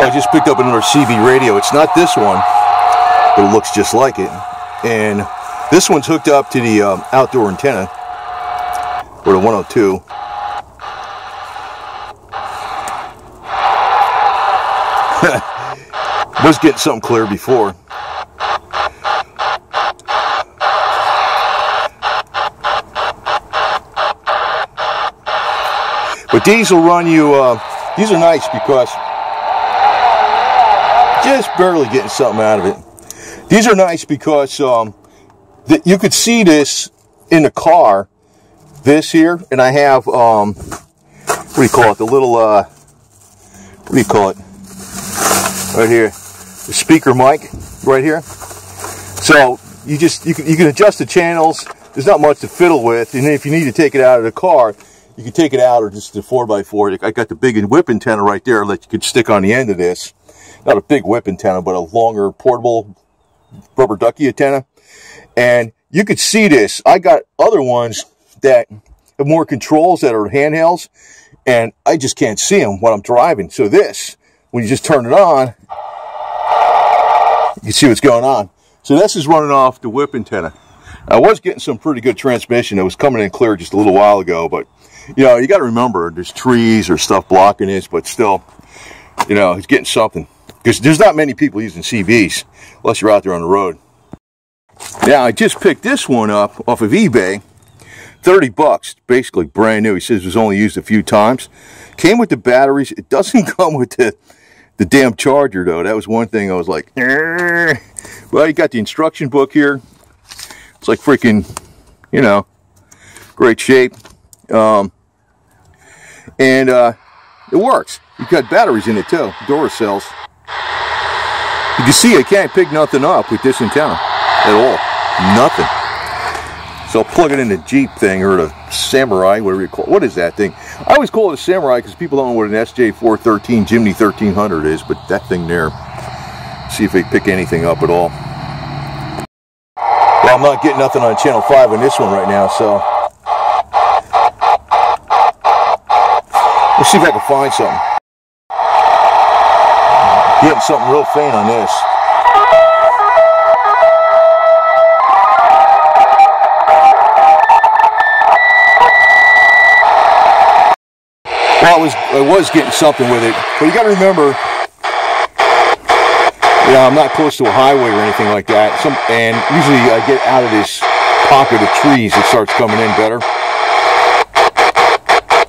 I just picked up another CB radio. It's not this one, but it looks just like it. And this one's hooked up to the outdoor antenna, or the 102. Was getting something clear before. But these will run you, these are nice because just barely getting something out of it. These are nice because you could see this in the car, this here, and I have, what do you call it, the little, what do you call it, right here, the speaker mic, right here. So you can adjust the channels. There's not much to fiddle with, and if you need to take it out of the car, you can take it out, or just the 4x4. I got the big whip antenna right there that you could stick on the end of this. Not a big whip antenna, but a longer portable rubber ducky antenna. And you could see this. I got other ones that have more controls that are handhelds, and I just can't see them when I'm driving. So this, when you just turn it on, you can see what's going on. So this is running off the whip antenna. I was getting some pretty good transmission. It was coming in clear just a little while ago, but you know, you got to remember there's trees or stuff blocking this, but still, you know, it's getting something. Because there's not many people using CBs unless you're out there on the road. Now, I just picked this one up off of eBay. 30 bucks, basically brand new. He says it was only used a few times. Came with the batteries. It doesn't come with the damn charger, though. That was one thing I was like, eh. Well, you got the instruction book here. It's like freaking, you know, great shape. It works. You've got batteries in it too, door cells. You can see I can't pick nothing up with this antenna at all. Nothing. So I'll plug it in the Jeep thing, or the Samurai, whatever you call it. What is that thing? I always call it a Samurai because people don't know what an SJ413 Jimny 1300 is, but that thing there, see if they pick anything up at all. Well, I'm not getting nothing on channel 5 on this one right now, so let's see if I can find something. Getting something real faint on this. Well, I was getting something with it, but you got to remember, yeah, I'm not close to a highway or anything like that. And usually I get out of this pocket of trees, it starts coming in better.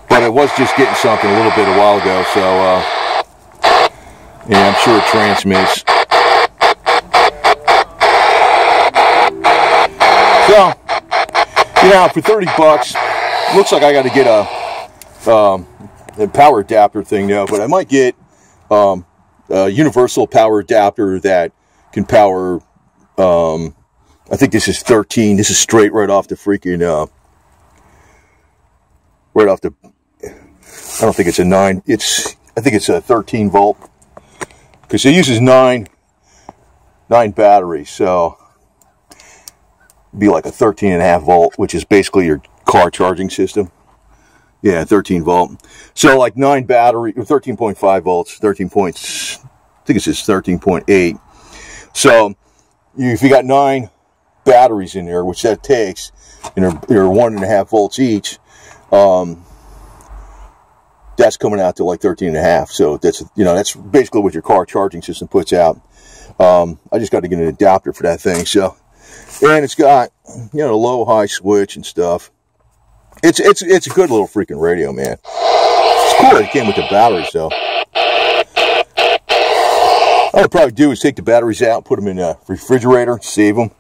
But I was just getting something a little bit a while ago, so yeah, I'm sure it transmits. So, you know, for 30 bucks, looks like I got to get a power adapter thing now, but I might get a universal power adapter that can power, I think this is 13, this is straight right off the freaking, right off the, I don't think it's a 9, I think it's a 13 volt, because it uses 9 batteries, so it'd be like a 13.5 volt, which is basically your car charging system. Yeah, 13 volt. So like 9 battery, 13.5 volts, 13 points, I think it's just 13.8. So if you got 9 batteries in there, which that takes, and they're 1.5 volts each, that's coming out to like 13.5. So that's, you know, that's basically what your car charging system puts out. I just got to get an adapter for that thing. So, and it's got, you know, a low high switch and stuff. It's a good little freaking radio, man. It's cool that it came with the batteries, though. What I'd probably do is take the batteries out, put them in a refrigerator, save them,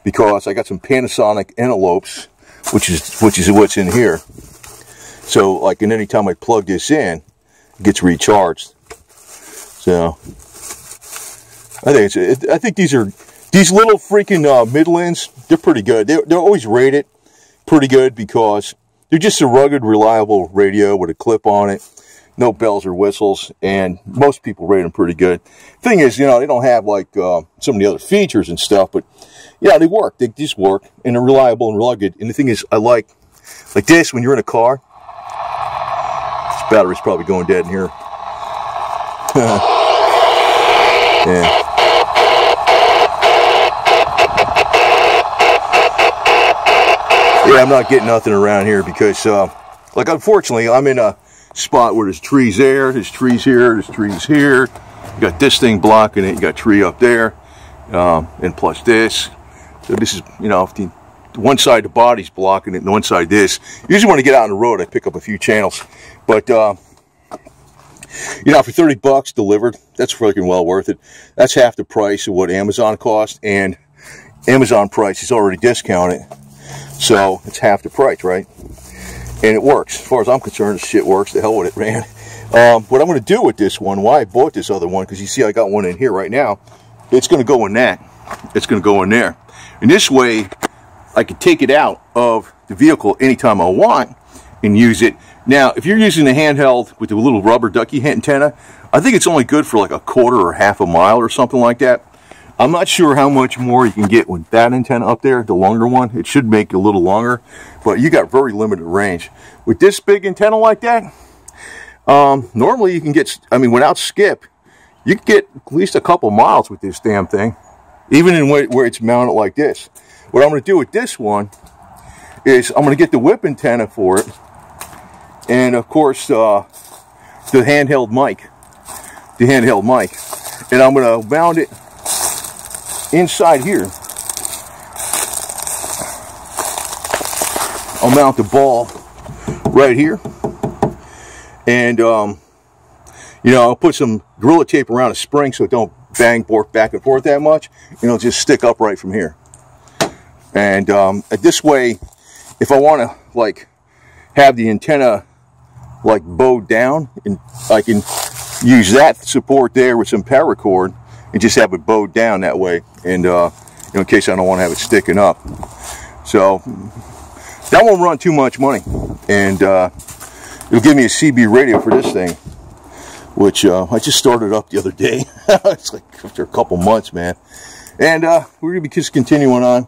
because I got some Panasonic envelopes, which is what's in here. So, like, and any time I plug this in, it gets recharged. So, I think these little freaking Midlands, they're pretty good. They're always rated pretty good because they're just a rugged, reliable radio with a clip on it, no bells or whistles, and most people rate them pretty good. Thing is, you know, they don't have like some of the other features and stuff, but yeah, they work. They just work, and they're reliable and rugged. And the thing is, I like this when you're in a car. This battery's probably going dead in here. Yeah. Yeah, I'm not getting nothing around here because, like, unfortunately, I'm in a spot where there's trees there, there's trees here, there's trees here. You got this thing blocking it, you got a tree up there, and plus this. So this is, you know, if the one side of the body's blocking it and the one side this. Usually when I get out on the road, I pick up a few channels. But, you know, for 30 bucks delivered, that's freaking well worth it. That's half the price of what Amazon cost, and Amazon price is already discounted. So it's half the price, right? And it works. As far as I'm concerned, this shit works. The hell with it, man. What I'm going to do with this one, why I bought this other one, because you see I got one in here right now. It's going to go in that. It's going to go in there. And this way, I can take it out of the vehicle anytime I want and use it. Now, if you're using the handheld with the little rubber ducky antenna, I think it's only good for like a quarter or half a mile or something like that. I'm not sure how much more you can get with that antenna up there, the longer one. It should make it a little longer, but you got very limited range. With this big antenna like that, normally you can get, I mean, without skip, you can get at least a couple miles with this damn thing, even in where it's mounted like this. What I'm going to do with this one is I'm going to get the whip antenna for it, and of course the handheld mic, and I'm going to mount it inside here. I'll mount the ball right here, and you know, I'll put some Gorilla Tape around a spring so it don't bang back and forth that much, and it'll just stick upright from here. And this way, if I want to like have the antenna like bowed down, and I can use that support there with some paracord and just have it bowed down that way, and you know, in case I don't want to have it sticking up. So that won't run too much money, and it'll give me a CB radio for this thing, which I just started up the other day. It's like after a couple months, man. And we're gonna be just continuing on.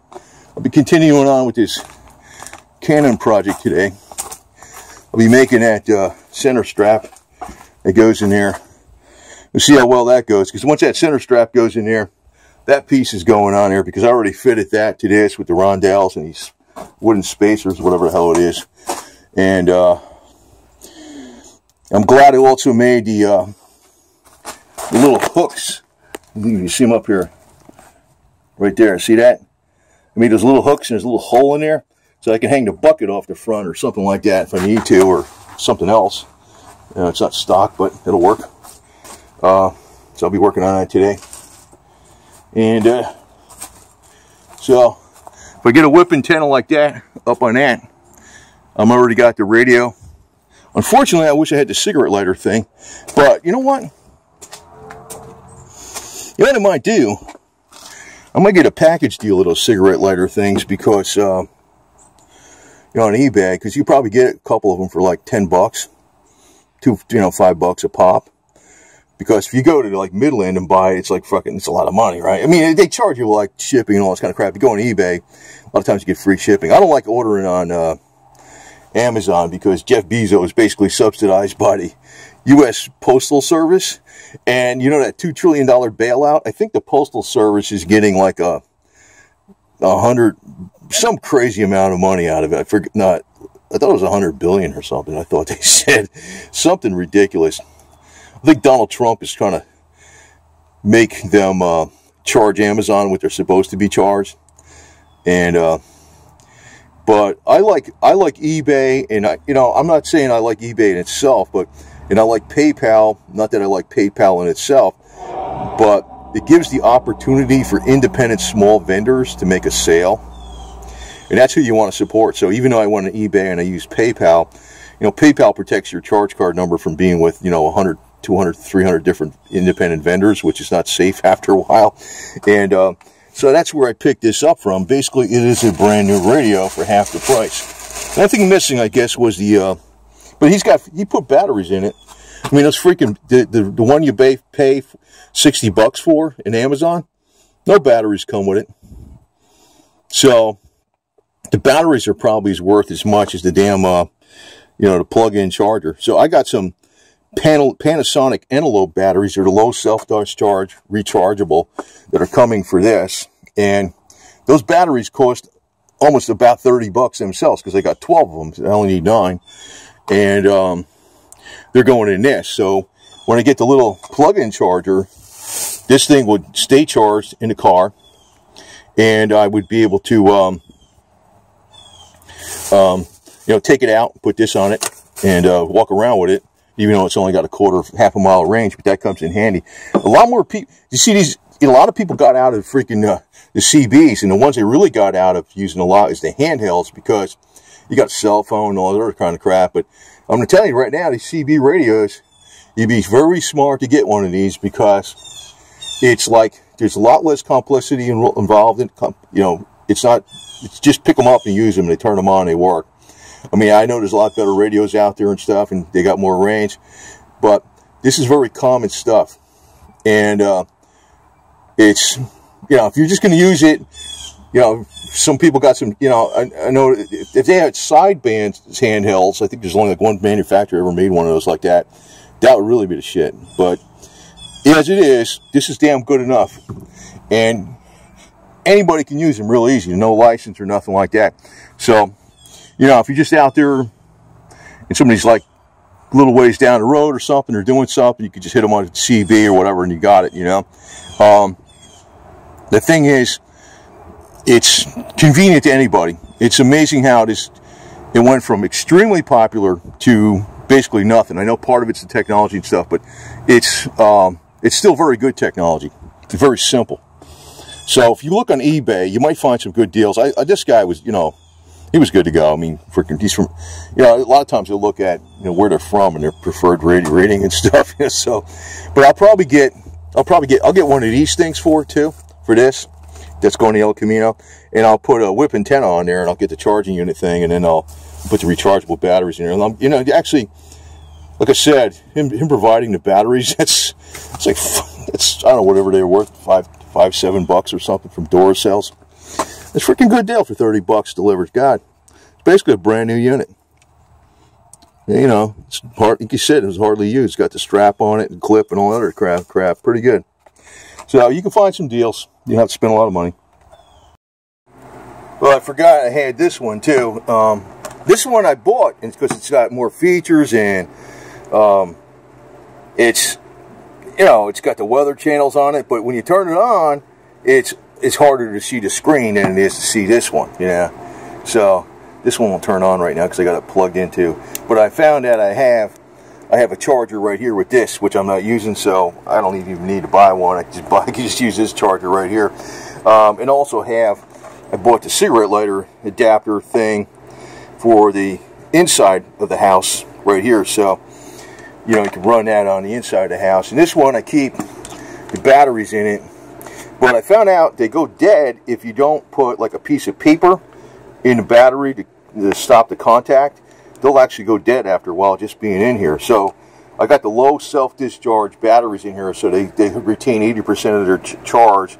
I'll be continuing on with this Canon project today. I'll be making that center strap that goes in there. We'll see how well that goes, because once that center strap goes in there, that piece is going on there, because I already fitted that to this with the rondelles and these wooden spacers, whatever the hell it is. And I'm glad I also made the little hooks. You see them up here, right there. See that? I made those little hooks, and there's a little hole in there, so I can hang the bucket off the front or something like that if I need to, or something else. You know, it's not stock, but it'll work. So I'll be working on that today. And so if I get a whip antenna like that up on that, I'm already got the radio. Unfortunately, I wish I had the cigarette lighter thing, but you know what? You know what I might do? I might get a package deal of those cigarette lighter things, because you know, on eBay, because you probably get a couple of them for like 10 bucks, you know, $5 a pop. Because if you go to like Midland and buy it, it's like fucking, it's a lot of money, right? I mean, they charge you like shipping and all this kind of crap. If you go on eBay, a lot of times you get free shipping. I don't like ordering on Amazon, because Jeff Bezos is basically subsidized by the U.S. Postal Service. And you know that $2 trillion bailout? I think the Postal Service is getting like a some crazy amount of money out of it. I forget, I thought it was 100 billion or something. I thought they said something ridiculous. I think Donald Trump is trying to make them charge Amazon what they're supposed to be charged. And but I like eBay, and I'm not saying I like eBay in itself, and I like PayPal. Not that I like PayPal in itself, but it gives the opportunity for independent small vendors to make a sale, and that's who you want to support. So even though I went on eBay and I use PayPal, PayPal protects your charge card number from being with 100, 200, 300 different independent vendors, which is not safe after a while. And so that's where I picked this up from. Basically, it is a brand new radio for half the price. The only thing missing, I guess, was the but he put batteries in it. I mean, those freaking the one you pay $60 for in Amazon, no batteries come with it. So the batteries are probably worth as much as the damn the plug-in charger. So I got some Panasonic Antelope batteries. They're the low self-discharge, rechargeable, that are coming for this. And those batteries cost almost about 30 bucks themselves, because they got 12 of them. So I only need 9. And they're going in this. So when I get the little plug-in charger, this thing would stay charged in the car, and I would be able to you know, take it out, put this on it, and walk around with it, even though it's only got half a mile range. But that comes in handy. A lot more people, you see these, a lot of people got out of freaking the CBs, and the ones they really got out of using a lot is the handhelds, because you got cell phone and all that other kind of crap. But I'm going to tell you right now, these CB radios, you'd be very smart to get one of these, because it's like there's a lot less complexity involved in, you know, it's just pick them up and use them. They turn them on, they work. I mean, I know there's a lot better radios out there and stuff, and they got more range, but this is very common stuff. And it's, you know, if you're just going to use it, you know, some people got some, you know, I know if they had sideband handhelds, I think there's only like one manufacturer ever made one of those like that. That would really be the shit. But as it is, this is damn good enough. And anybody can use them real easy. No license or nothing like that. So, you know, if you're just out there and somebody's like a little ways down the road or something, or doing something, you could just hit them on CB or whatever and you got it, you know. The thing is, it's convenient to anybody. It's amazing how it went from extremely popular to basically nothing. I know part of it's the technology and stuff, but it's still very good technology. It's very simple. So if you look on eBay, you might find some good deals. This guy was, you know, he was good to go. I mean, freaking, he's from, you know, a lot of times you'll look at, you know, where they're from and their preferred rating and stuff. So, but I'll get one of these things for this. That's going to El Camino, and I'll put a whip antenna on there, and I'll get the charging unit thing, and then I'll put the rechargeable batteries in there. And you know, actually, like I said, him providing the batteries, it's like, I don't know, whatever they were worth, $7 or something from door sales. It's a freaking good deal for 30 bucks delivered. God, it's basically a brand new unit. You know, it's hard, like you said, it was hardly used. It's got the strap on it and clip and all that other crap. Pretty good. So you can find some deals. You don't have to spend a lot of money. Well, I forgot I had this one too. This one I bought because it's got more features, and it's, you know, it's got the weather channels on it. But when you turn it on, it's harder to see the screen than it is to see this one. You know, so this one will turn on right now because I got it plugged into. But I found that I have a charger right here with this, which I'm not using, so I don't even need to buy one. I can just use this charger right here. And also I bought the cigarette lighter adapter thing for the inside of the house right here. So, you know, you can run that on the inside of the house. And this one, I keep the batteries in it. But I found out they go dead if you don't put like a piece of paper in the battery to stop the contact. They'll actually go dead after a while just being in here. So I got the low self-discharge batteries in here, so they retain 80% of their charge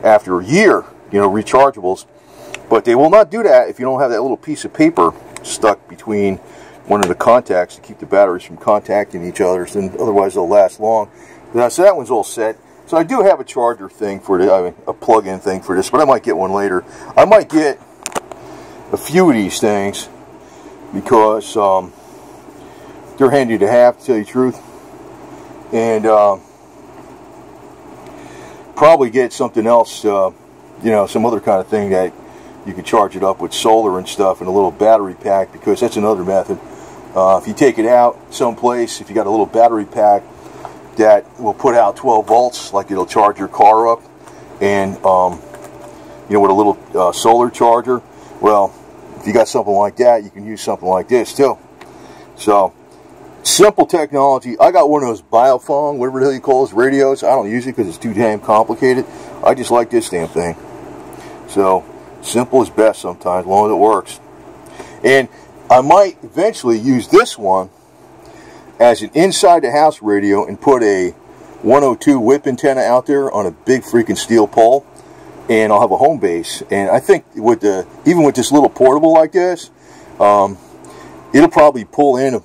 after a year, you know, rechargeables. But they will not do that if you don't have that little piece of paper stuck between one of the contacts to keep the batteries from contacting each other, and otherwise they'll last long. So that one's all set. So I do have a charger thing for the, I mean, a plug-in thing for this, but I might get one later. I might get a few of these things, because they're handy to have, to tell you the truth. And probably get something else, you know, some other kind of thing that you can charge it up with solar and stuff, and a little battery pack, because that's another method. If you take it out someplace, if you got a little battery pack that will put out 12 volts, like it'll charge your car up, and you know, with a little solar charger, well, if you got something like that, you can use something like this too. So, simple technology. I got one of those Biofong, whatever the hell you call those radios. I don't use it because it's too damn complicated. I just like this damn thing. So, simple is best sometimes, as long as it works. And I might eventually use this one as an inside the house radio and put a 102 whip antenna out there on a big freaking steel pole, and I'll have a home base. And I think with even with this little portable like this, it'll probably pull in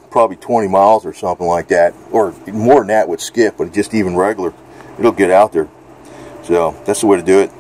probably 20 miles or something like that, or more than that with skip, but just even regular, it'll get out there. So that's the way to do it.